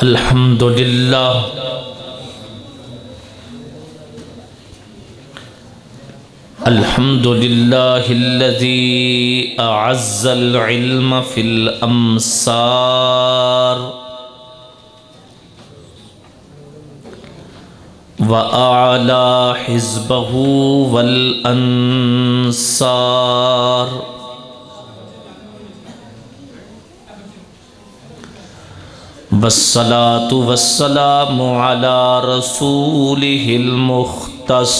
अल्हम्दुलिल्लाह अल्हम्दुलिल्लाहिल्लज़ी अअज़्ज़ल इल्म फ़िल अम्सार व अअला हिज़्बहु वल अंसार। वस्सलातु वस्सलामु अला रसूलिहिल मुख़्तस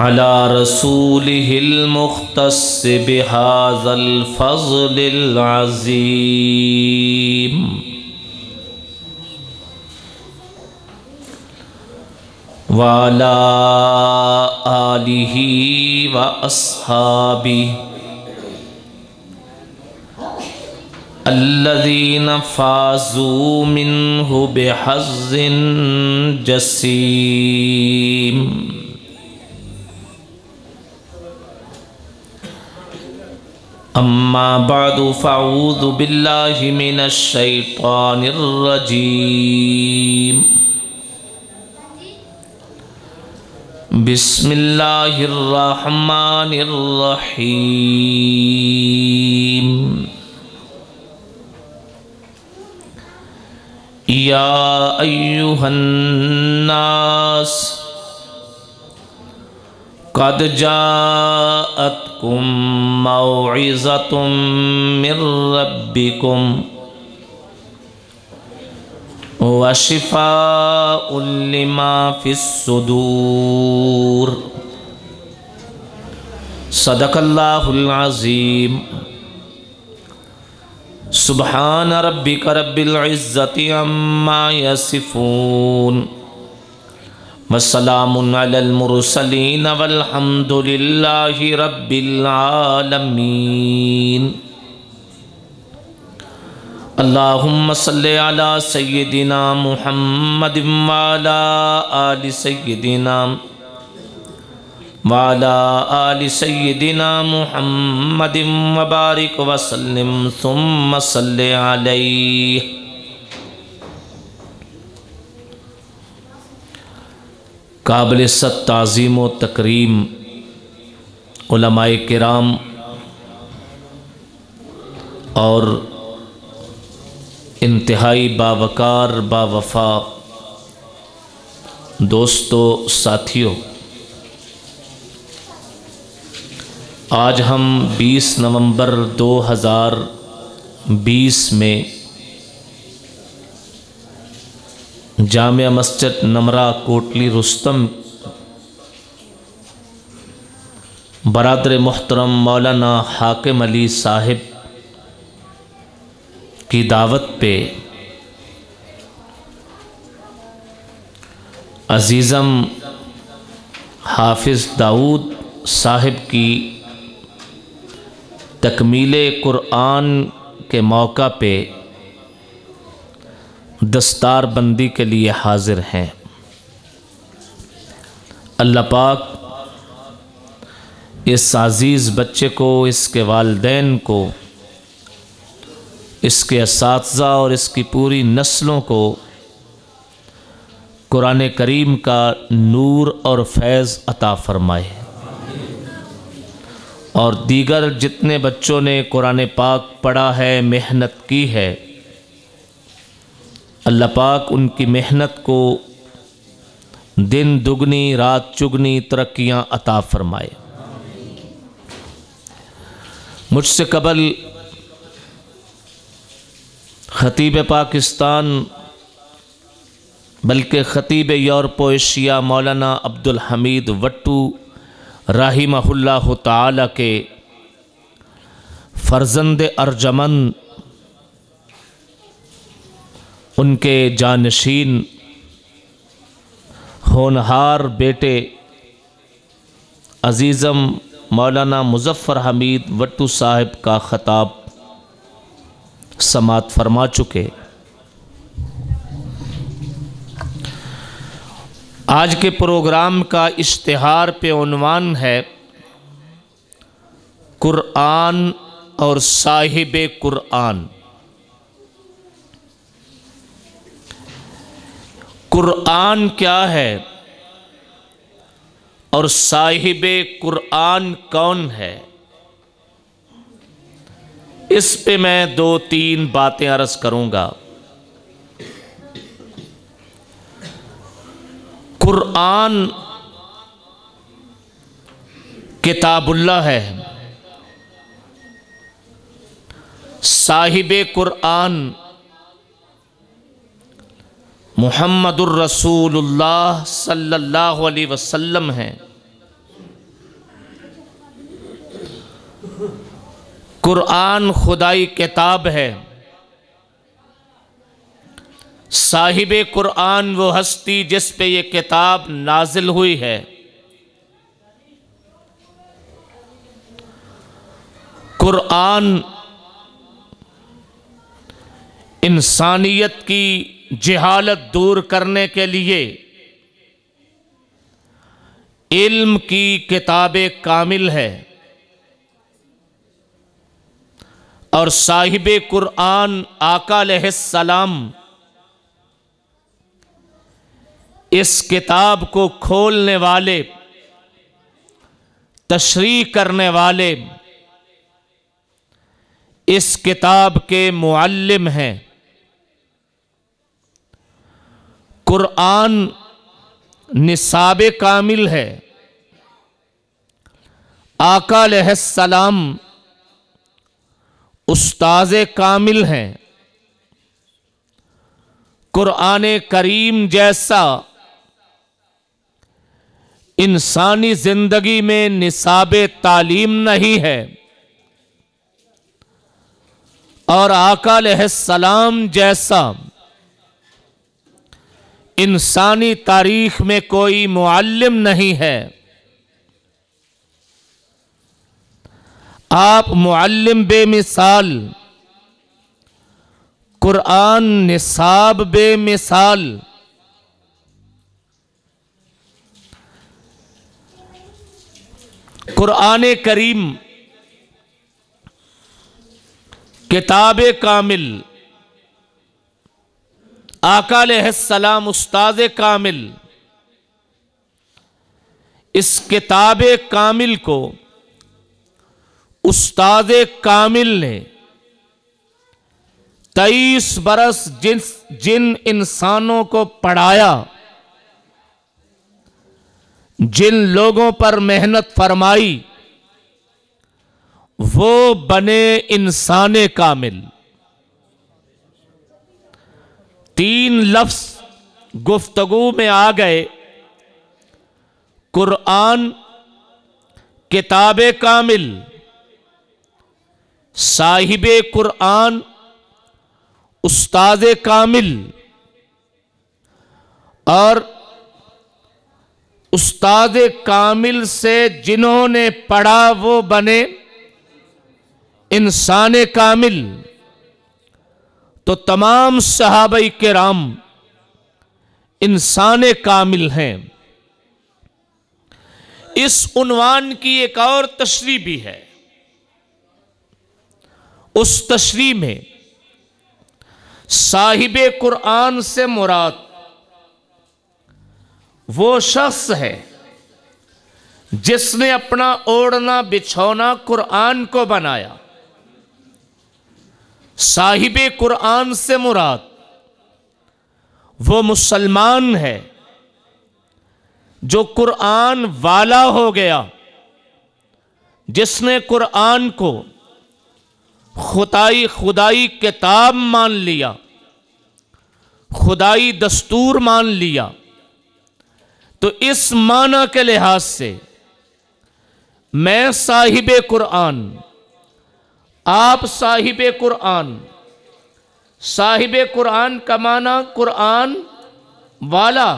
अला रसूलिहिल मुख़्तस बिहाज़ल फ़ज़्लिल अज़ीम। व अला आलिहि व अस्हाबिहि अल्लज़ीन फ़ाज़ू मिन्हु बिहज़्ज़िन जसीम। अम्मा बअदु फ़अऊज़ु बिल्लाहि मिनश शैतानिर रजीम। बिस्मिल्लाहिर रहमानिर रहीम। या अय्युहन्नास क़द जाअतकुम मौइज़तुम मिर रब्बिकुम व शिफ़ाउन लिमा फ़िस्सुदूर। सदक़ल्लाहुल अज़ीम। सुब्हान रब्बिक रब्बिल इज़्ज़ति अम्मा यसिफ़ून वस्सलामुन अलल मुरसलीन वल्हम्दुलिल्लाहि रब्बिल आलमीन। अल्लाहुम्मा सल्लि अला सय्यिदिना मुहम्मदिन व अला आलि सय्यिदिना वाला आलि सय्यिदिना मुहम्मदिन व बारिक व सल्लिम सुम्मा सल्लि अलैहि। काबिल ताज़ीम व तकरीम उलमाए किराम और इंतहाई बावकार बावफ़ा दोस्तों साथियों, आज हम 20 नवंबर 2020 में जामिया मस्जिद नमरा कोटली रुस्तम बरादर मुहतरम मौलाना हाकिम अली साहिब की दावत पे अज़ीज़म हाफिज़ दाऊद साहिब की तकमीले कुरान के मौका पे दस्तार बंदी के लिए हाज़िर हैं। अल्लाह पाक इस अज़ीज़ बच्चे को, इसके वालिदैन को, इसके असातिज़ा और इसकी पूरी नस्लों को कुरान करीम का नूर और फैज़ अता फ़रमाए और दीगर जितने बच्चों ने कुरान पाक पढ़ा है, मेहनत की है, अल्लाह पाक उनकी मेहनत को दिन दुगनी रात चुगनी तरक्कियाँ अता फ़रमाए। मुझसे कबल ख़तीब पाकिस्तान बल्कि ख़तीब यूरोप एशिया मौलाना अब्दुल हमीद वट्टू राहिमहुल्लाह ताला के फ़र्ज़ंद अर्जमन, उनके जानशीन होनहार बेटे अज़ीज़म मौलाना मुज़फ़्फ़र हमीद वट्टू साहिब का ख़ताब समात फरमा चुके। आज के प्रोग्राम का इश्तिहार पे उन्वान है कुरान और साहिब कुरान। कुरान क्या है और साहिब कुरान कौन है, इस पे मैं 2-3 बातें अर्ज करूंगा। कुरान किताबुल्लाह है, साहिब कुरान मुहम्मदुर रसूलुल्लाह सल्लल्लाहु अलैहि वसल्लम है। कुरान खुदाई किताब है। साहिब कुरान वो हस्ती जिस पे ये किताब नाजिल हुई है। कुरान इंसानियत की जहालत दूर करने के लिए इल्म की किताब कामिल है और साहिब कुरान आका अलैहिस्सलाम इस किताब को खोलने वाले, तशरीह करने वाले, इस किताब के मुअल्लिम हैं। कुरान निसाब कामिल है। आका अलैहिस्सलाम उस्ताज़ कामिल हैं। कुरान करीम जैसा इंसानी जिंदगी में निसाब तालीम नहीं है और आका अलैहिस्सलाम जैसा इंसानी तारीख में कोई मुअल्लिम नहीं है। आप मुअल्लिम बेमिसाल, कुरान निसाब बेमिसाल। कुरान करीम किताब कामिल, आका अलैहिस्सलाम उस्ताज़ कामिल। इस किताब कामिल को उस्ताद कामिल ने 23 बरस जिन इंसानों को पढ़ाया, जिन लोगों पर मेहनत फरमाई, वो बने इंसान कामिल। 3 लफ्ज गुफ्तगू में आ गए। कुरान किताब कामिल, साहिब कुरान उस्ताद कामिल। और उस्ताद कामिल से जिन्होंने पढ़ा वो बने इंसान कामिल। तो तमाम सहाबाई किराम इंसान कामिल हैं। इस उन्वान की एक और तशरीह भी है। उस तशरीह में साहिब कुरान से मुराद वो शख्स है जिसने अपना ओढ़ना बिछौना कुरान को बनाया। साहिब कुरान से मुराद वो मुसलमान है जो कुरान वाला हो गया, जिसने कुरान को खुदाई किताब मान लिया, खुदाई दस्तूर मान लिया। तो इस माना के लिहाज से मैं साहिब कुरान, आप साहिब कुरान। साहिब कुरान का माना कुरान वाला,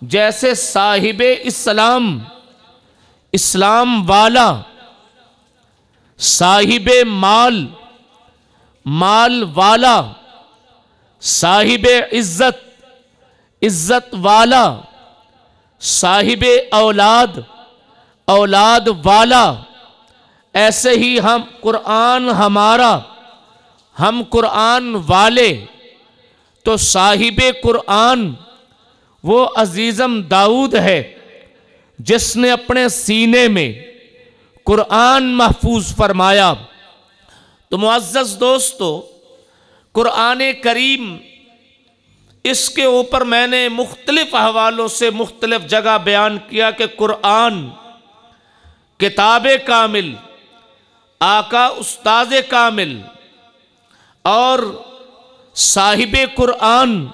जैसे साहिब इस्लाम, इस्लाम वाला। साहिब माल, माल वाला। साहिब इज्जत, इज्जत वाला। साहिब औलाद, औलाद वाला। ऐसे ही हम कुरान हमारा, हम कुरान वाले, तो साहिबे कुरान वो अजीज़म दाऊद है जिसने अपने सीने में कुरान महफूज फरमाया। तो मुअज़्ज़ज़ दोस्तों, कुरान करीम, इसके ऊपर मैंने मुख्तलिफ हवालों से मुख्तलिफ जगह बयान किया कि कुरान किताब कामिल, आका उस्ताद कामिल और साहिबे कुरान,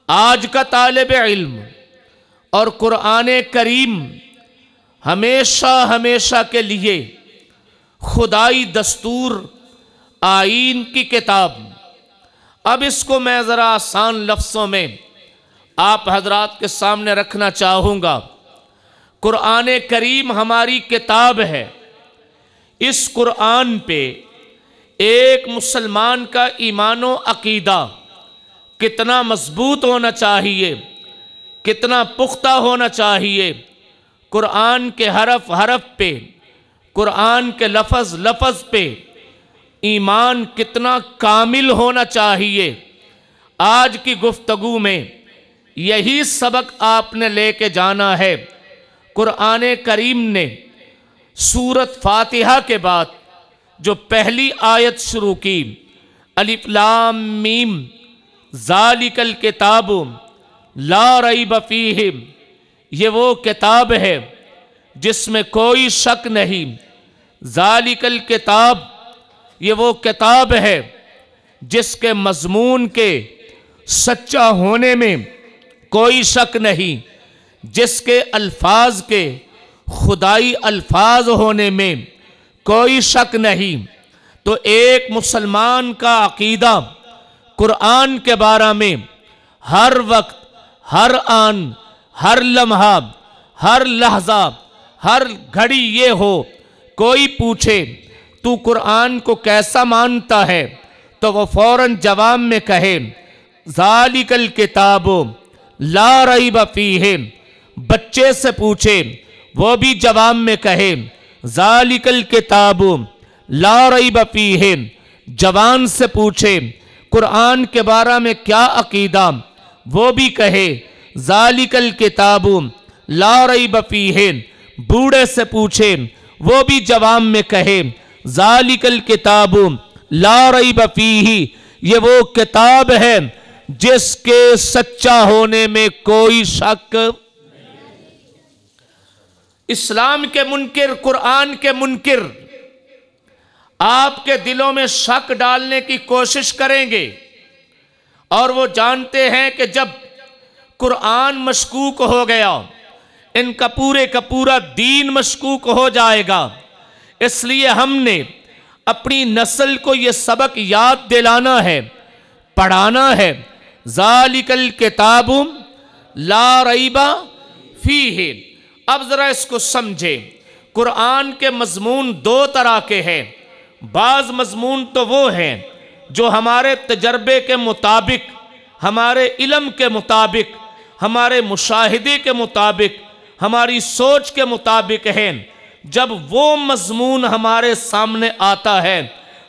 आज का तालिब इल्म, और कुरान करीम हमेशा हमेशा के लिए खुदाई दस्तूर, आईन की किताब। अब इसको मैं ज़रा आसान लफ्ज़ों में आप हजरात के सामने रखना चाहूँगा। कुरान करीम हमारी किताब है। इस कुरान पे एक मुसलमान का ईमानो अकीदा कितना मजबूत होना चाहिए, कितना पुख्ता होना चाहिए। कुरान के हरफ हरफ पे, कुरान के लफ्ज़ लफ्ज़ पे ईमान कितना कामिल होना चाहिए। आज की गुफ्तगू में यही सबक आपने लेके जाना है। कुरान करीम ने सूरत फातिहा के बाद जो पहली आयत शुरू की, अलिफ लाम मीम ज़ालिकल किताबु ला रैब फीहि, ये वो किताब है जिसमें कोई शक नहीं। ज़ालिकल किताब, ये वो किताब है जिसके मज़मून के सच्चा होने में कोई शक नहीं, जिसके अल्फाज के खुदाई अल्फाज होने में कोई शक नहीं। तो एक मुसलमान का अकीदा कुरान के बारे में हर वक्त, हर आन, हर लम्हा, हर लहजा, हर घड़ी ये हो, कोई पूछे तू कुरान को कैसा मानता है, तो वो फौरन जवाब में कहे ज़ालिकल किताबु ला रैब फीहि। बच्चे से पूछे वो भी जवाब में कहे ज़ालिकल किताबु ला रैब फीहि। जवान से पूछे कुरान के बारे में क्या अकीदा, वो भी कहे ज़ालिकल किताबु ला रैब फीहि। बूढ़े से पूछे वो भी जवाब में कहे ज़ालिकल किताबु ला रैब फीहि। ये वो किताब है जिसके सच्चा होने में कोई शक। इस्लाम के मुनकिर, कुरान के मुनकिर आपके दिलों में शक डालने की कोशिश करेंगे, और वो जानते हैं कि जब कुरान मशकूक हो गया, इनका पूरे का पूरा दीन मशकूक हो जाएगा। इसलिए हमने अपनी नस्ल को ये सबक याद दिलाना है, पढ़ाना है। ज़ालिकल किताबु ला रैब फीहि। अब ज़रा इसको समझे। कुरान के मज़मून दो तरह के हैं। बाज़ मज़मून तो वो हैं जो हमारे तजर्बे के मुताबिक, हमारे इल्म के मुताबिक, हमारे मुशाहिदे के मुताबिक, हमारी सोच के मुताबिक हैं। जब वो मज़मून हमारे सामने आता है,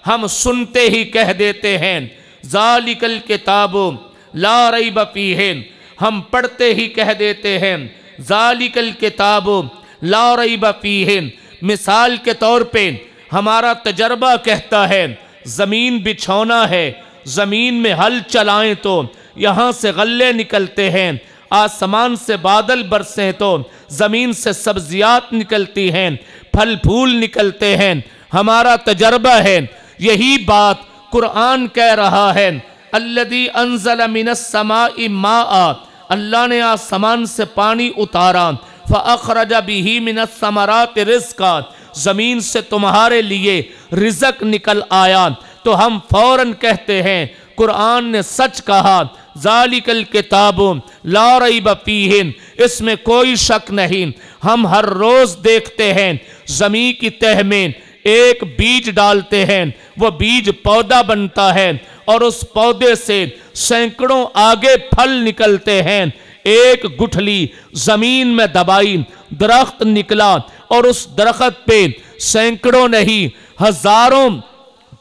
हम सुनते ही कह देते हैं ज़ालिकल किताबु ला रैब फीहि। हम पढ़ते ही कह देते हैं ज़ालिकल किताबु ला रैब फीहि। मिसाल के तौर पे हमारा तजर्बा कहता है ज़मीन बिछौना है, ज़मीन में हल चलाएं तो यहाँ से गल्ले निकलते हैं, आसमान से बादल बरसें तो ज़मीन से सब्जियात निकलती हैं, फल फूल निकलते हैं। हमारा तजर्बा है। यही बात कुरान कह रहा है अल्लज़ी अंज़ल मिनस समाई माआ। अल्लाह ने आसमान से पानी उतारा, फ़अख़रज बिही मिनस समराति रिज़्क़ा। ज़मीन से तुम्हारे लिए रिज़्क़ निकल आया। तो हम फौरन कहते हैं कुरान ने सच कहा, ज़ालिकल किताबु ला रैब फीहि। इसमें कोई शक नहीं। हम हर रोज़ देखते हैं ज़मीन की तह में एक बीज डालते हैं, वो बीज पौधा बनता है और उस पौधे से सैकड़ों आगे फल निकलते हैं। एक गुठली ज़मीन में दबाई, दरख्त निकला और उस दरख्त पे सैकड़ों नहीं हजारों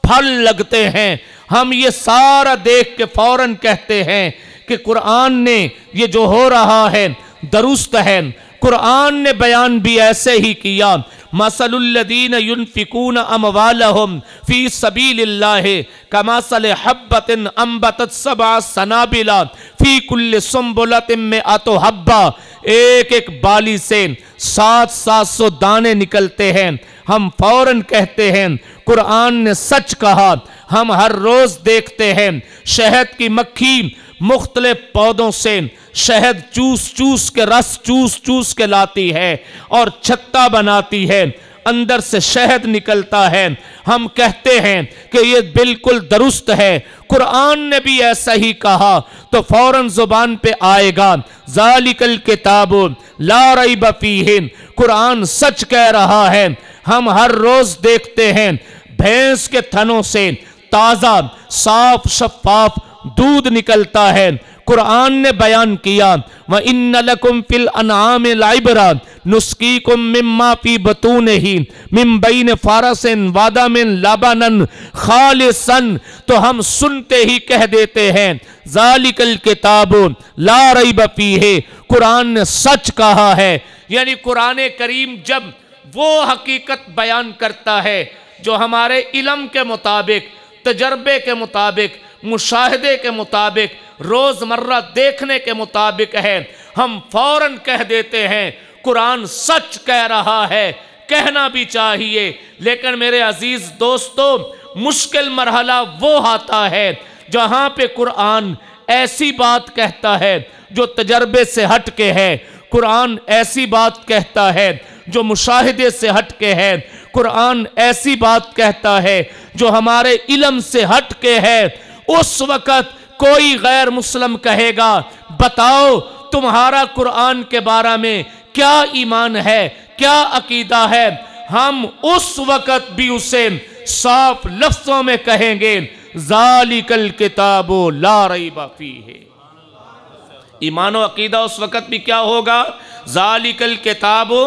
फल लगते हैं। हम ये सारा देख के फौरन कहते हैं कि कुरान ने ये जो हो रहा है दुरुस्त है। कुरान ने बयान भी ऐसे ही किया, मसलुल्लज़ीन युनफ़िकून अमवालहुम फ़ी सबीलिल्लाहि कमसलि हब्बतिन अंबतत सबअ सनाबिला फ़ी कुल्लि सुंबुलतिन मिअतु हब्बा। एक एक बाली से 700 दाने निकलते हैं। हम फौरन कहते हैं कुरान ने सच कहा। हम हर रोज देखते हैं शहद की मक्खी मुख्तलिफ पौधों से शहद चूस चूस के रस चूस चूस के लाती है और छत्ता बनाती है, अंदर से शहद निकलता है। हम कहते हैं कि ये बिल्कुल दुरुस्त है, कुरान ने भी ऐसा ही कहा, तो फौरन जुबान पे आएगा ज़ालिकल किताबु ला रैब फीहि। कुरान सच कह रहा है। हम हर रोज देखते हैं भैंस के थनों से ताजा साफ शफाफ दूध निकलता है। कुरान ने बयान किया, व इन्न लकुम फिल अनआमि लाइब्रा नुस्कीकुम मिम्मा फी बतूनिही मिन बैन फारसिन वादामिन लबनन खालिसन। तो हम सुनते ही कह देते हैं ज़ालिकल किताबु ला रैब फीहि। कुरान ने सच कहा है। यानी कुरान करीम जब वो हकीकत बयान करता है जो हमारे इल्म के मुताबिक, तजर्बे के मुताबिक, मुशाहिदे के मुताबिक, रोजमर्रा देखने के मुताबिक है, हम फौरन कह देते हैं कुरान सच कह रहा है। कहना भी चाहिए। लेकिन मेरे अजीज दोस्तों, मुश्किल मरहला वो आता है जहां पे कुरान ऐसी बात कहता है जो तजर्बे से हट के है। कुरान ऐसी बात कहता है जो मुशाहिदे से हट के है। कुरान ऐसी बात कहता है जो हमारे इल्म से हट के है। उस वक़्त कोई गैर मुस्लिम कहेगा, बताओ तुम्हारा कुरान के बारे में क्या ईमान है, क्या अकीदा है। हम उस वक़्त भी उसे साफ लफ्ज़ों में कहेंगे ज़ालिकल किताबु ला रैब फीहि। ईमान व अकीदा उस वक़्त भी क्या होगा? ज़ालिकल किताबु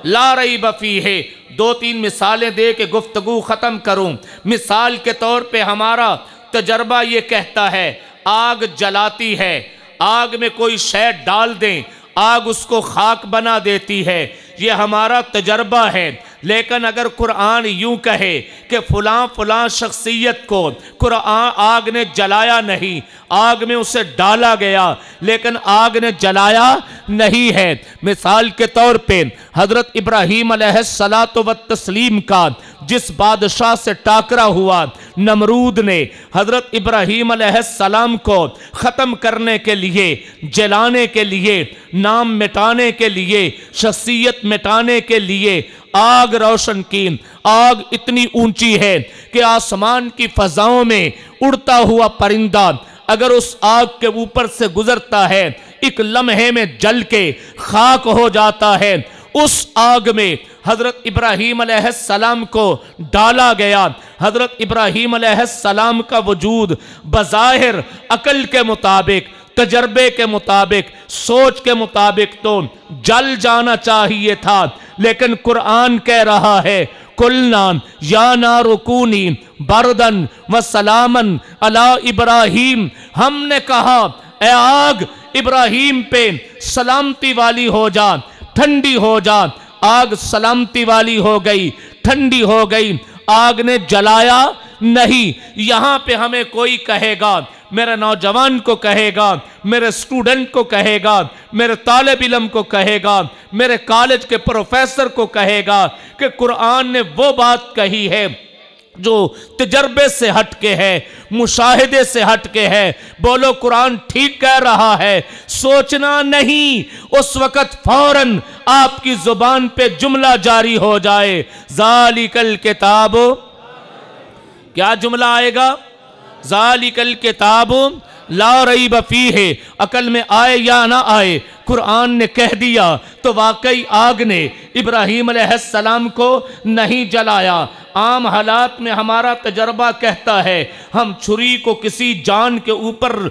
ला रैब फीहि। 2-3 मिसालें दे के गुफ्तगू ख़त्म करूं। मिसाल के तौर पे हमारा तजर्बा ये कहता है, आग जलाती है, आग में कोई शय डाल दें, आग उसको खाक बना देती है। ये हमारा तजर्बा है। लेकिन अगर कुरान यूं कहे कि फलां फलां शख्सियत को कुरान आग ने जलाया नहीं, आग में उसे डाला गया लेकिन आग ने जलाया नहीं है। मिसाल के तौर पे हजरत इब्राहीम अलैहिस्सलातु वत्तस्लीम का जिस बादशाह से टाकरा हुआ, नमरूद ने हजरत इब्राहीम अलैहिस्सलाम को ख़त्म करने के लिए, जलाने के लिए, नाम मिटाने के लिए, शख्सियत मिटाने के लिए आग रोशन की। आग इतनी ऊंची है कि आसमान की फजाओं में उड़ता हुआ परिंदा अगर उस आग के ऊपर से गुजरता है, एक लम्हे में जल के खाक हो जाता है। उस आग में हजरत इब्राहीम अलैहिस्सलाम को डाला गया। हजरत इब्राहीम अलैहिस्सलाम का वजूद बज़ाहिर अकल के मुताबिक, तजर्बे के मुताबिक, सोच के मुताबिक तो जल जाना चाहिए था। लेकिन कुरान कह रहा है कुलना या नारुकूनी बरदन व सलामन अला इब्राहीम। हमने कहा ए आग इब्राहीम पे सलामती वाली हो जा, ठंडी हो जा। आग सलामती वाली हो गई, ठंडी हो गई, आग ने जलाया नहीं। यहां पे हमें कोई कहेगा, मेरे नौजवान को कहेगा, मेरे स्टूडेंट को कहेगा, मेरे तालिब इल्म को कहेगा, मेरे कॉलेज के प्रोफेसर को कहेगा कि कुरान ने वो बात कही है जो तजर्बे से हटके है, मुशाहिदे से हटके है। बोलो कुरान ठीक कह रहा है, सोचना नहीं। उस वक़्त फौरन आपकी जुबान पे जुमला जारी हो जाए ज़ालिकल किताबु, क्या जुमला आएगा? ज़ालिकल किताबु ला रैब फीहि। अकल में आए या ना आए, कुरान ने कह दिया तो वाकई आग ने इब्राहीम अलैहिस्सलाम को नहीं जलाया, आम हालात में हमारा तजर्बा कहता है हम छुरी को किसी जान के ऊपर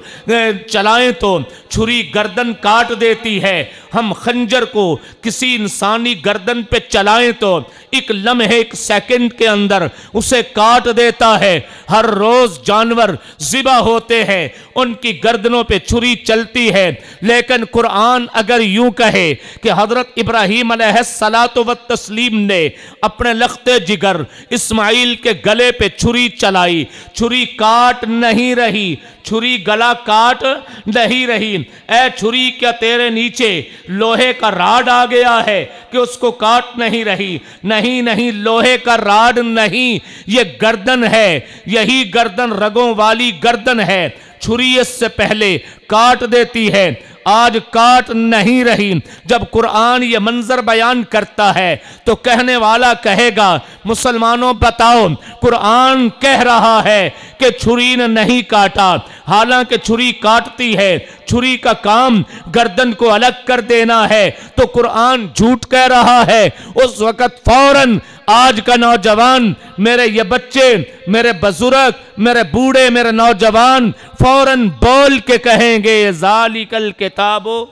चलाएं तो छुरी गर्दन काट देती है, हम खंजर को किसी इंसानी गर्दन पे चलाएं तो एक लम्हे एक सेकंड के अंदर उसे काट देता है। हर रोज जानवर ज़िबा होते हैं, उनकी गर्दनों पे छुरी चलती है, लेकिन कुरान अगर यूं कहे कि हजरत इब्राहीम अलैहिस्सलातु व तस्लीम ने अपने लख्ते जिगर इस्माइल के गले पे छुरी चलाई, छुरी काट नहीं रही, छुरी गला काट नहीं रही। ऐ छुरी, क्या तेरे नीचे लोहे का राड आ गया है कि उसको काट नहीं रही? नहीं नहीं, लोहे का राड नहीं, ये गर्दन है, यही गर्दन रगों वाली गर्दन है। छुरी इससे पहले काट देती है, आज काट नहीं रही। जब कुरान ये मंजर बयान करता है तो कहने वाला कहेगा मुसलमानों बताओ, कुरान कह रहा है कि छुरी ने नहीं काटा, हालांकि छुरी काटती है, छुरी का काम गर्दन को अलग कर देना है, तो कुरान झूठ कह रहा है। उस वक्त फौरन आज का नौजवान, मेरे ये बच्चे, मेरे बुजुर्ग, मेरे बूढ़े, मेरे नौजवान फौरन बोल के कहेंगे ज़ालिकल किताबो,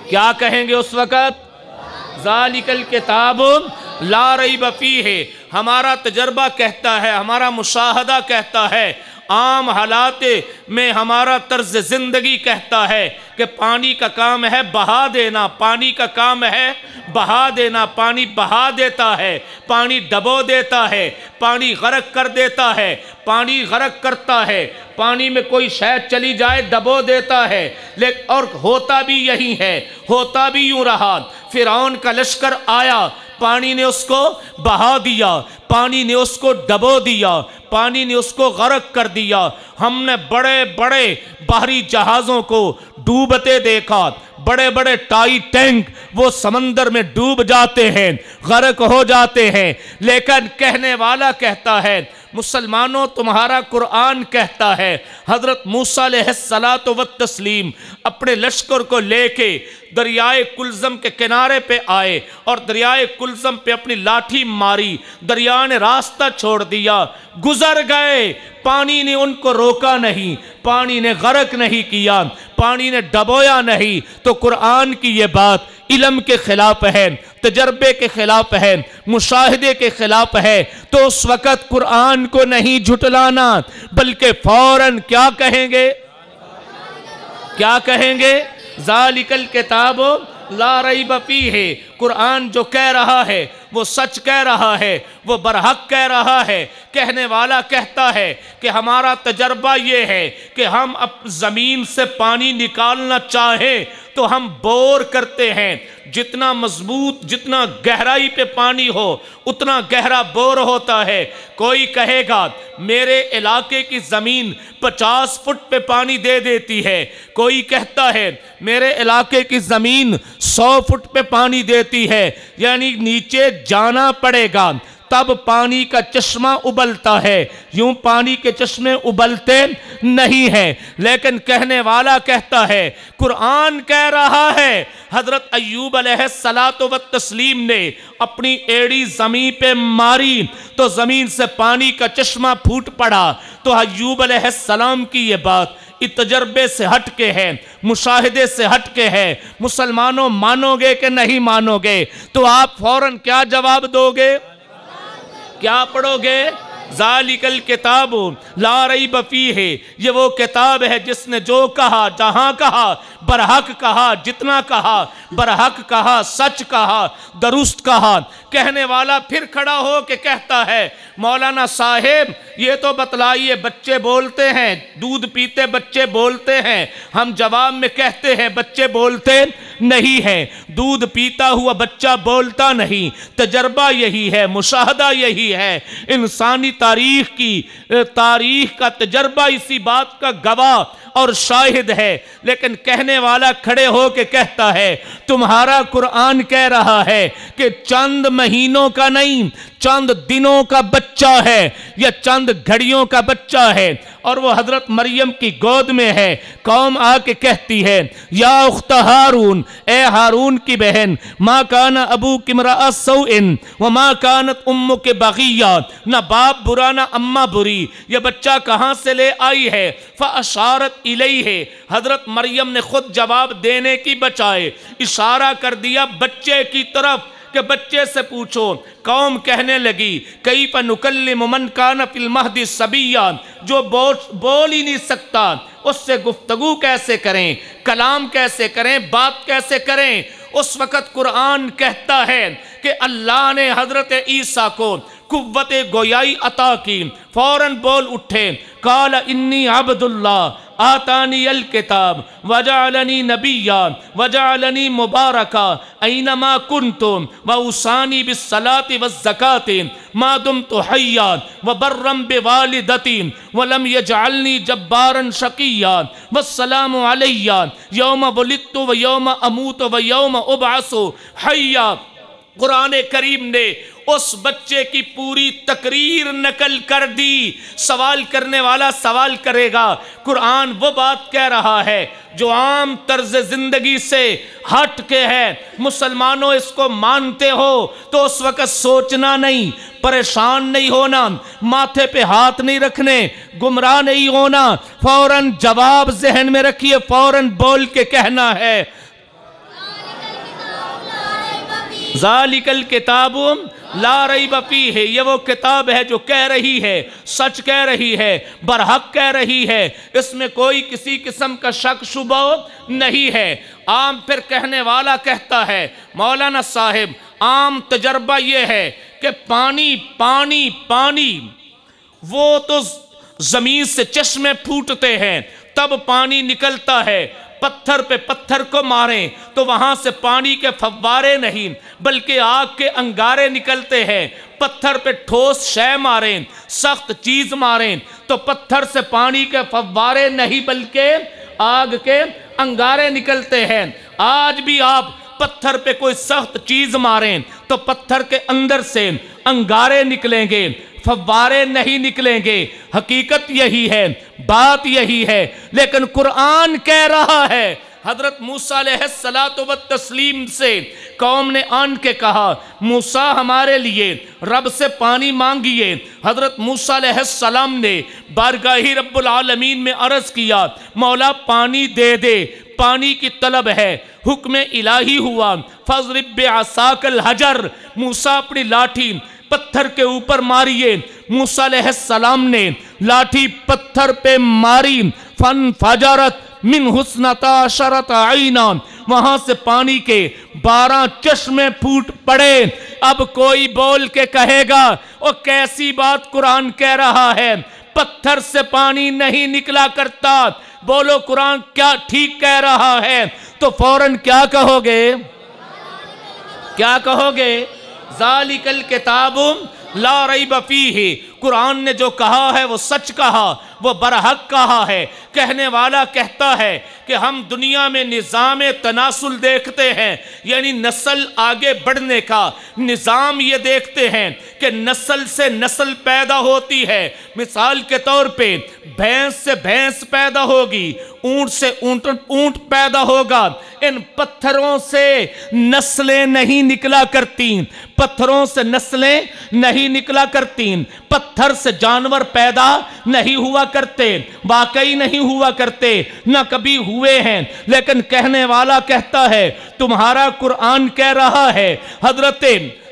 क्या कहेंगे उस वक्त? ज़ालिकल किताबो ला रैब फीह। हमारा तजर्बा कहता है, हमारा मुशाहदा कहता है, आम हालात में हमारा तर्ज जिंदगी कहता है कि पानी का काम है बहा देना, पानी का काम है बहा देना, पानी बहा देता है, पानी डबो देता है, पानी गरक कर देता है, पानी गरक करता है, पानी में कोई शय चली जाए डबो देता है। लेकिन और होता भी यही है, होता भी यूं रहा। फिरौन का लश्कर आया, पानी ने उसको बहा दिया, पानी ने उसको डबो दिया, पानी ने उसको गरक कर दिया। हमने बड़े बड़े बाहरी जहाज़ों को डूबते देखा, बड़े बड़े टाइटैनिक वो समंदर में डूब जाते हैं, गरक हो जाते हैं। लेकिन कहने वाला कहता है मुसलमानों, तुम्हारा कुरान कहता है हजरत मूसा अलैहिस्सलातु व तस्लीम अपने लश्कर को लेके दरियाए कुलज़म के किनारे पे आए और दरियाए कुलज़म पे अपनी लाठी मारी, दरिया ने रास्ता छोड़ दिया, गुजर गए। पानी ने उनको रोका नहीं, पानी ने गरक नहीं किया, पानी ने डबोया नहीं। तो कुरान की ये बात इल्म के खिलाफ है, तजर्बे के खिलाफ है, मुशाहिदे के खिलाफ है। तो उस वक़्त कुरान को नहीं झुटलाना, बल्कि फौरन क्या कहेंगे? क्या कहेंगे? ज़ालिकल किताबो ला रैब फीह। कुरान जो कह रहा है वो सच कह रहा है, वो बरहक कह रहा है। कहने वाला कहता है कि हमारा तजर्बा ये है कि हम अब ज़मीन से पानी निकालना चाहें तो हम बोर करते हैं। जितना मजबूत, जितना गहराई पे पानी हो उतना गहरा बोर होता है। कोई कहेगा मेरे इलाके की ज़मीन 50 फुट पे पानी दे देती है, कोई कहता है मेरे इलाके की ज़मीन 100 फुट पे पानी देती है, यानी नीचे जाना पड़ेगा तब पानी का चश्मा उबलता है, यूं पानी के चश्मे उबलते नहीं हैं। लेकिन कहने वाला कहता है, कुरान कह रहा है हजरत अय्यूब अलैहिस्सलातु व तस्लीम ने अपनी एड़ी ज़मीन पे मारी तो ज़मीन से पानी का चश्मा फूट पड़ा। तो अय्यूब अलैहिस्सलाम की ये बात इस तजर्बे से हट के है, मुशाहिदे से हट के है। मुसलमानों, मानोगे कि नहीं मानोगे? तो आप फौरन क्या जवाब दोगे? क्या पढ़ोगे? ज़ालिकल किताबु ला रैब फीह। ये वो किताब है जिसने जो कहा, जहाँ कहा बरहक कहा, जितना कहा बरहक कहा, सच कहा, दुरुस्त कहा। कहने वाला फिर खड़ा हो के कहता है मौलाना साहेब ये तो बतलाइए, बच्चे बोलते हैं, दूध पीते बच्चे बोलते हैं, हम जवाब में कहते हैं बच्चे बोलते नहीं हैं। दूध पीता हुआ बच्चा बोलता नहीं। तजर्बा यही है, मुशाहदा यही है, इंसानी तारीख का तजर्बा इसी बात का गवाह और शाहिद है। लेकिन कहने वाला खड़े हो के कहता है तुम्हारा कुरान कह रहा है कि चंद महीनों का नहीं, चंद दिनों का बच्चा है या चंद घड़ियों का बच्चा है और वो हजरत मरियम की गोद में है। कौम आके कहती है या उख्त हारून, ए हारून की बहन, माँ काना अबू किमरा सौइन व माँ कानत उम्मु के बगिया, ना बाप बुरा ना अम्मा बुरी, ये बच्चा कहाँ से ले आई है। फ़अशारत इलैहि, हजरत मरियम ने खुद जवाब देने की बचाए इशारा कर दिया बच्चे की तरफ कि बच्चे से पूछो। कौम कहने लगी कैफ़ नुकल्लिमु मन कान फिल महदी सबिय्या, जो बोल ही नहीं सकता उससे गुफ्तगू कैसे करें, कलाम कैसे करें, बात कैसे करें। उस वक़्त कुरान कहता है कि अल्लाह ने हजरत ईसा को कुव्वत गोयाई अता की, फौरन बोल उठे काल इन्नी अब्दुल्लाह आतानी अल किताब वजालनी नबिया वजालनी मुबारका ऐनमा कुन्तुम व उसानी बिस्सलाति वज़्ज़काति मा दुम्तु हय्या व बर्रम बिवालिदती वलम यजअलनी जब्बारन शक़िय्या वस्सलामु अलैया यौम वुलिदतु व यौम अमूतु व यौम उबअसु हय्या। कुरान करीम ने उस बच्चे की पूरी तकरीर नकल कर दी। सवाल करने वाला सवाल करेगा, कुरान वो बात कह रहा है जो आम तर्ज जिंदगी से हट के है। मुसलमानों इसको मानते हो तो उस वक़्त सोचना नहीं, परेशान नहीं होना, माथे पे हाथ नहीं रखने, गुमराह नहीं होना, फौरन जवाब जहन में रखिए, फौरन बोल के कहना है ज़ालिकल किताबु ला रैब फीह, ये वो किताब है जो कह रही है, सच कह रही है, बरहक कह रही है, इसमें कोई किसी किस्म का शक शुबा नहीं है। आम फिर कहने वाला कहता है मौलाना साहिब आम तजर्बा ये है कि पानी पानी पानी वो तो ज़मीन से चश्मे फूटते हैं तब पानी निकलता है, पत्थर पे पत्थर को मारें तो वहां से पानी के फव्वारे नहीं बल्कि आग के अंगारे निकलते हैं। पत्थर पे ठोस शय मारें, सख्त चीज मारें तो पत्थर से पानी के फव्वारे नहीं बल्कि आग के अंगारे निकलते हैं। आज भी आप पत्थर पे कोई सख्त चीज मारें तो पत्थर के अंदर से अंगारे निकलेंगे, फव्वारे नहीं निकलेंगे। हकीकत यही है, बात यही है। लेकिन कुरान कह रहा है हजरत मूसा अलैहिस्सलातु वत्तस्लीम से कौम ने आन के कहा मूसा हमारे लिए रब से पानी मांगिए। हजरत मूसा अलैहिस्सलाम ने बारगाही रब्बुल आलमीन में अर्ज किया मौला पानी दे दे, पानी की तलब है। हुक्म इलाही हुआ फज़रिब बिअसाकल हजर, मूसा अपनी लाठी पत्थर के ऊपर मारिए। मूसा अलैहिस्सलाम ने लाठी पत्थर पे मारी, फन फजरत मिन हुस्नता शरत आईना, वहां से पानी के 12 चश्मे फूट पड़े। अब कोई बोल के कहेगा ओ कैसी बात कुरान कह रहा है, पत्थर से पानी नहीं निकला करता। बोलो कुरान क्या ठीक कह रहा है तो फौरन क्या कहोगे, क्या कहोगे? ज़ालिकल किताबु ला रैब फीह, कुरान ने जो कहा है वो सच कहा, वो बरहक कहा है। कहने वाला कहता है कि हम दुनिया में निज़ाम तनासुल देखते हैं, यानी नस्ल आगे बढ़ने का निज़ाम ये देखते हैं कि नस्ल से नस्ल पैदा होती है। मिसाल के तौर पे भैंस से भैंस पैदा होगी, ऊंट से ऊंट पैदा होगा। इन पत्थरों से नस्लें नहीं निकला करती, पत्थरों से नस्लें नहीं निकला करती, पत्थर से जानवर पैदा नहीं हुआ करते, वाकई नहीं हुआ करते, ना कभी हुए हैं। लेकिन कहने वाला कहता है तुम्हारा कुरान कह रहा है। हजरत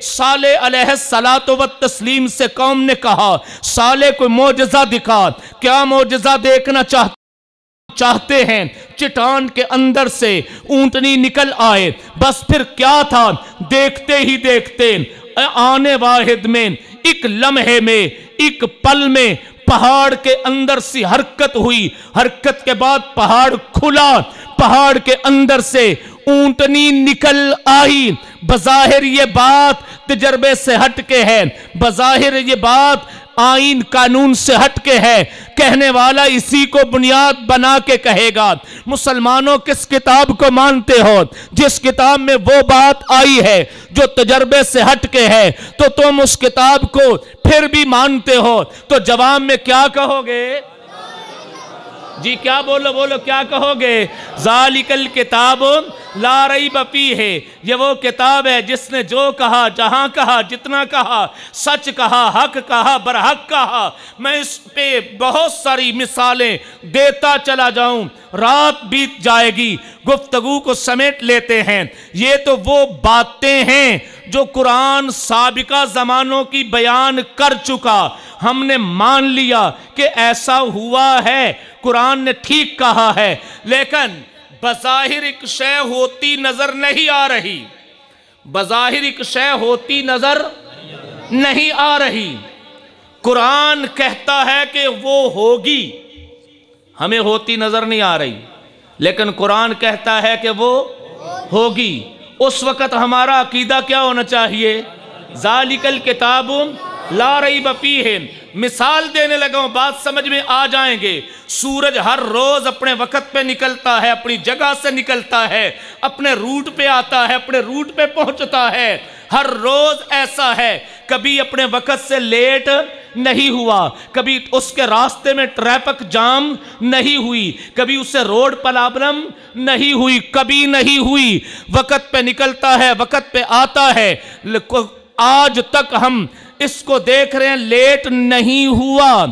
साले अलैहिस्सलातु वत्तस्लीम से कौम ने कहा साले कोई मोजज़ा दिखा। क्या मोजज़ा देखना चाहते हैं? चट्टान के अंदर से ऊंटनी निकल आए, बस फिर क्या था, देखते ही देखते आने वाहिद में, एक लम्हे में, एक पल में पहाड़ के अंदर से हरकत हुई। हरकत के बाद पहाड़ खुला, पहाड़ के अंदर से ऊंटनी निकल आई। बज़ाहिर ये बात तजर्बे से हट के है, बज़ाहिर ये बात आइन कानून से हटके है, कहने वाला इसी को बुनियाद बना के कहेगा। मुसलमानों किस किताब को मानते हो? जिस किताब में वो बात आई है जो तजर्बे से हटके है, तो तुम उस किताब को फिर भी मानते हो, तो जवाब में क्या कहोगे? जी क्या बोलो बोलो, क्या कहोगे? ज़ालिकल किताब ला रैब फीह, ये वो किताब है जिसने जो कहा, जहां कहा, जितना कहा, सच कहा, हक कहा, बरहक कहा। मैं इस पे बहुत सारी मिसालें देता चला जाऊं, रात बीत जाएगी, गुफ्तगू को समेट लेते हैं। ये तो वो बातें हैं जो कुरान साबिका ज़मानों की बयान कर चुका, हमने मान लिया कि ऐसा हुआ है, कुरान ने ठीक कहा है, लेकिन बज़ाहिर एक शय होती नजर नहीं आ रही, बज़ाहिर एक शय होती नजर नहीं आ रही। कुरान कहता है कि वो होगी, हमें होती नजर नहीं आ रही, लेकिन कुरान कहता है कि वो होगी। उस वक्त हमारा अकीदा क्या होना चाहिए? ज़ालिकल किताब ला रैब फीह। मिसाल देने लगा हूं, बात समझ में आ जाएंगे। सूरज हर रोज अपने वक्त पे निकलता है, अपनी जगह से निकलता है, अपने रूट पे आता है, अपने रूट पे पहुंचता है। हर रोज ऐसा है, कभी अपने वक्त से लेट नहीं हुआ, कभी उसके रास्ते में ट्रैफिक जाम नहीं हुई, कभी उससे रोड प्रॉब्लम नहीं हुई, कभी नहीं हुई। वक्त पे निकलता है, वक्त पे आता है। आज तक हम इसको देख रहे हैं, लेट नहीं हुआ,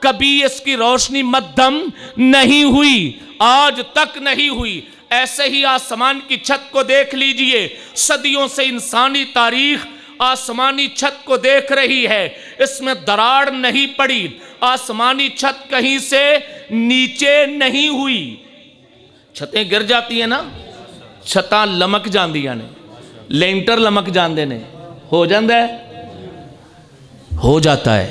कभी इसकी रोशनी मध्यम नहीं हुई, आज तक नहीं हुई। ऐसे ही आसमान की छत को देख लीजिए, सदियों से इंसानी तारीख आसमानी छत को देख रही है, इसमें दरार नहीं पड़ी, आसमानी छत कहीं से नीचे नहीं हुई। छतें गिर जाती है ना, छतां लमक जांदियां ने, लेंटर लमक जाते ने, हो जाता है, हो जाता है।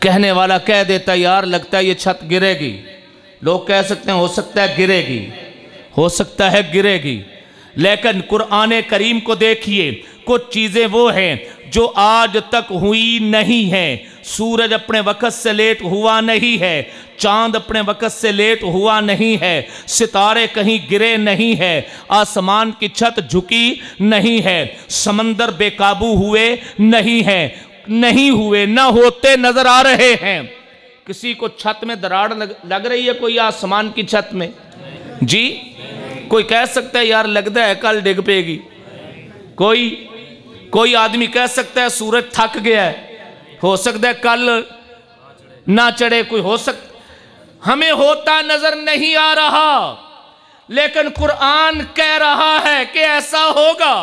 कहने वाला कह देता यार लगता है ये छत गिरेगी, लोग कह सकते हैं हो सकता है गिरेगी, हो सकता है गिरेगी, लेकिन कुरान करीम को देखिए, कुछ चीज़ें वो हैं जो आज तक हुई नहीं हैं। सूरज अपने वक्त से लेट हुआ नहीं है, चांद अपने वक्त से लेट हुआ नहीं है, सितारे कहीं गिरे नहीं है, आसमान की छत झुकी नहीं है, समंदर बेकाबू हुए नहीं है, नहीं हुए, न होते नजर आ रहे हैं। किसी को छत में दरार लग रही है कोई आसमान की छत में? जी कोई कह सकता है यार लगता है कल डिग पेगी, कोई आदमी कह सकता है सूरज थक गया है, हो सकता है कल ना चढ़े, कोई हो सकता, हमें होता नजर नहीं आ रहा, लेकिन कुरान कह रहा है कि ऐसा होगा।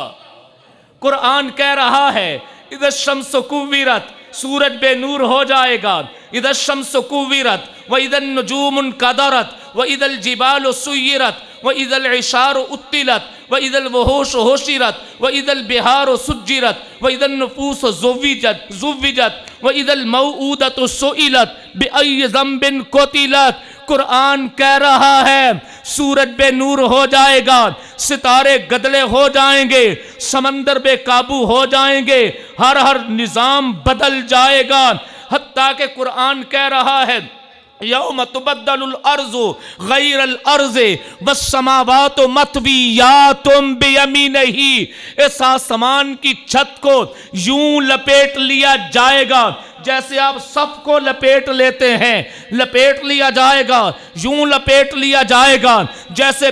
कुरान कह रहा है इधर शम्स कुव्विरत, सूरज बेनूर हो जाएगा, इधर शम्स कुव्विरत व इधर नुजूमुन कदरत व इधर जिबाल सुय्यरत व इधल इशार उत्तिलत व इधल वहोश होशिरत व इधल बिहार सुज्जिरत व इधल नफूस जुव्विजत व इधल मऊदत सुइलत बिअय्यि ज़ंबिन कुतिलत। कुरान कह रहा है सूरज बेनूर हो जाएगा, सितारे गदले हो जाएंगे, समंदर बेकाबू हो जाएंगे, हर निजाम बदल जाएगा। हत्ता के कुरान कह रहा है यौम तुबद्दलुल अर्ज़ु गैरल अर्ज़े वस्समावातु मतवियातुम बियमीनिही। इस आसमान की छत को यूं लपेट लिया जाएगा जैसे आप सबको लपेट लेते हैं, लपेट लिया जाएगा, यूं लपेट लिया जाएगा जैसे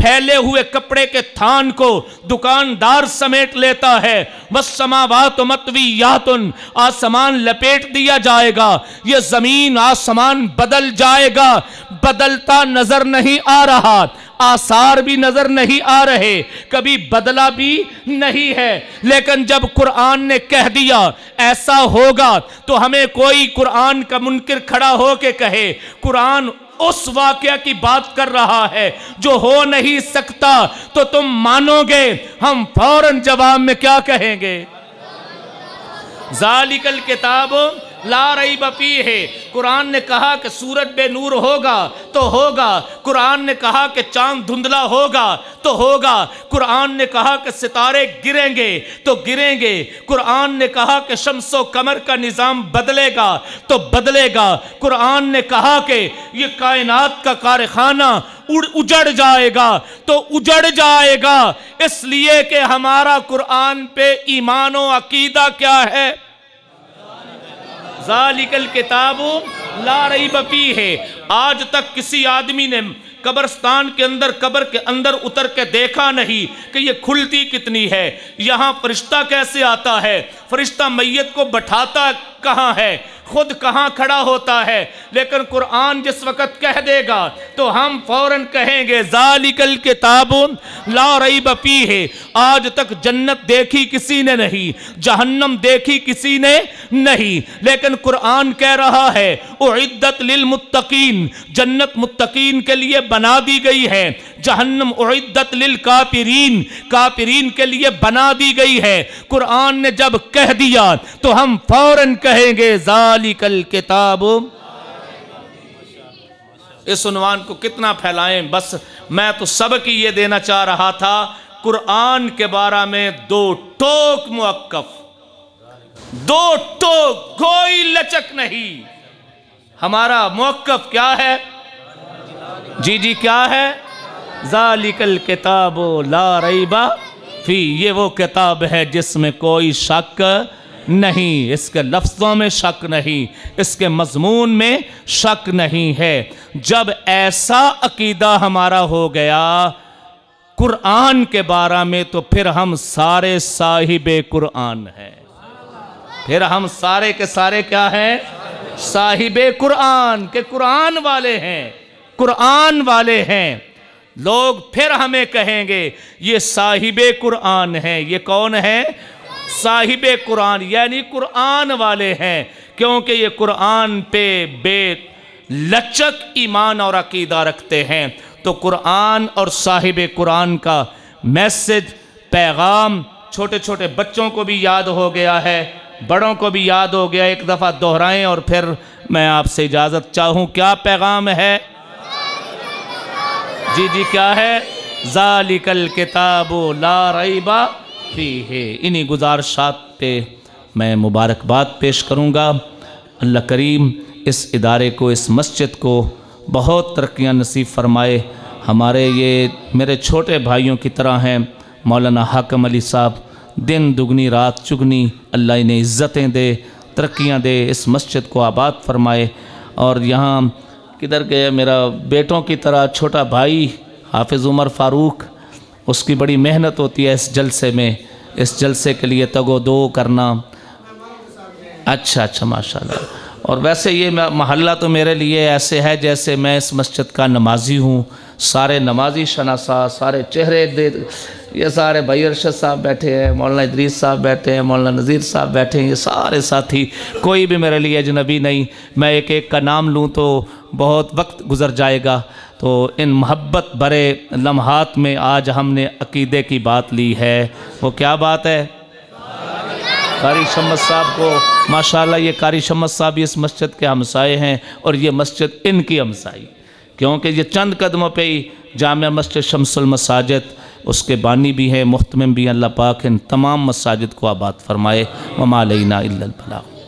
फैले हुए कपड़े के थान को दुकानदार समेट लेता है। वस्समावातु मतवियातुन, आसमान लपेट दिया जाएगा, ये जमीन आसमान बदल जाएगा। बदलता नजर नहीं आ रहा, आसार भी नजर नहीं आ रहे, कभी बदला भी नहीं है, लेकिन जब कुरान ने कह दिया ऐसा होगा तो हमें कोई कुरान का मुनकिर खड़ा हो के कहे कुरान उस वाकया की बात कर रहा है जो हो नहीं सकता, तो तुम मानोगे? हम फौरन जवाब में क्या कहेंगे? ज़ालिकल किताब ला रईब फीह। कुरान ने कहा कि सूरज बेनूर होगा तो होगा। कुरान ने कहा कि चांद धुंधला होगा तो होगा। कुरान ने कहा कि सितारे गिरेंगे तो गिरेंगे। कुरान ने कहा कि शम्सो कमर का निज़ाम बदलेगा तो बदलेगा। कुरान ने कहा कि ये कायनात का कारखाना उजड़ जाएगा तो उजड़ जाएगा। इसलिए कि हमारा कुरान पे ईमान और अकीदा क्या है? ज़ालिकल किताबु ला रईब फीह। आज तक किसी आदमी ने कब्रिस्तान के अंदर, कब्र के अंदर उतर के देखा नहीं कि ये खुलती कितनी है, यहाँ फरिश्ता कैसे आता है, फरिश्ता मैयत को बैठाता कहाँ है, खुद कहाँ खड़ा होता है। लेकिन कुरान जिस वक़्त कह देगा तो हम फौरन कहेंगे ज़ालिकल किताबु ला रईब फीह। आज तक जन्नत देखी किसी ने नहीं, जहन्नम देखी किसी ने नहीं, लेकिन कुरान कह रहा है उइद्दत लिल मुत्तकीन, जन्नत मुत्तकीन के लिए बना दी गई है, जहन्नम उइद्दत लिल काफिरीन, काफिरीन के लिए बना दी गई है। कुरान ने जब कह दिया तो हम फौरन कहेंगे ज़ालिकल किताब। इस उन्वान को कितना फैलाएं, बस मैं तो सबक ये देना चाह रहा था। कुरान के बारे में दो टोक मुअक्कफ, दो टोक, कोई लचक नहीं। हमारा मुअक्कफ क्या है? जी जी क्या है? ज़ालिकल किताबु ला रईबा फी। ये वो किताब है जिसमें कोई शक नहीं, इसके लफ्ज़ों में शक नहीं, इसके मज़मून में शक नहीं है। जब ऐसा अकीदा हमारा हो गया कुरान के बारे में तो फिर हम सारे साहिबे कुरान हैं। फिर हम सारे के सारे क्या हैं? साहिबे कुरान के, कुरान वाले हैं, कुरान वाले हैं। लोग फिर हमें कहेंगे ये साहिबे कुरान हैं। ये कौन है? साहिबे कुरान, यानी कुरान वाले हैं, क्योंकि ये कुरान पे बेलचक ईमान और अकीदा रखते हैं। तो कुरान और साहिबे कुरान का मैसेज, पैगाम छोटे छोटे बच्चों को भी याद हो गया है, बड़ों को भी याद हो गया। एक दफ़ा दोहराएं और फिर मैं आपसे इजाज़त चाहूँ। क्या पैगाम है? जी जी क्या है? ज़ालिकल किताबु ला रईबा फीह। इन्हीं गुजारिशात पे मैं मुबारकबाद पेश करूँगा। अल्लाह करीम इस इदारे को, इस मस्जिद को बहुत तरक्कियाँ नसीब फरमाए। हमारे ये मेरे छोटे भाइयों की तरह हैं मौलाना हाकिम अली साहब, दिन दुगनी रात चुगनी अल्लाह इन्हें इज़्ज़तें दे, तरक्कियाँ दे, इस मस्जिद को आबाद फरमाए। और यहाँ किधर गया मेरा बेटों की तरह छोटा भाई हाफिज़ उमर फ़ारूक, उसकी बड़ी मेहनत होती है इस जलसे में, इस जलसे के लिए तगो दो करना। अच्छा अच्छा माशाल्लाह। और वैसे ये महल्ला तो मेरे लिए ऐसे है जैसे मैं इस मस्जिद का नमाजी हूँ। सारे नमाजी शनासा, सारे चेहरे दे, ये सारे भाई अरशद साहब बैठे हैं, मौलाना इदरीस साहब बैठे हैं, मौलाना नज़ीर साहब बैठे हैं, ये सारे साथी, कोई भी मेरे लिए अजनबी नहीं। मैं एक एक का नाम लूँ तो बहुत वक्त गुज़र जाएगा। तो इन मोहब्बत भरे लम्हात में आज हमने अकीदे की बात ली है। वो क्या बात है? कारी शम्स साहब को माशाल्लाह, ये कारी शम्स साहब इस मस्जिद के हमसाए हैं और ये मस्जिद इनकी हमसाई, क्योंकि ये चंद कदमों पे ही जामिया मस्जिद शम्सुल मसाजिद उसके बानी भी हैं, मुहतमिम भी हैं। अल्लाह पाक इन तमाम मसाजिद को आबाद फरमाए। वमा अलैना इल्लल बलाग।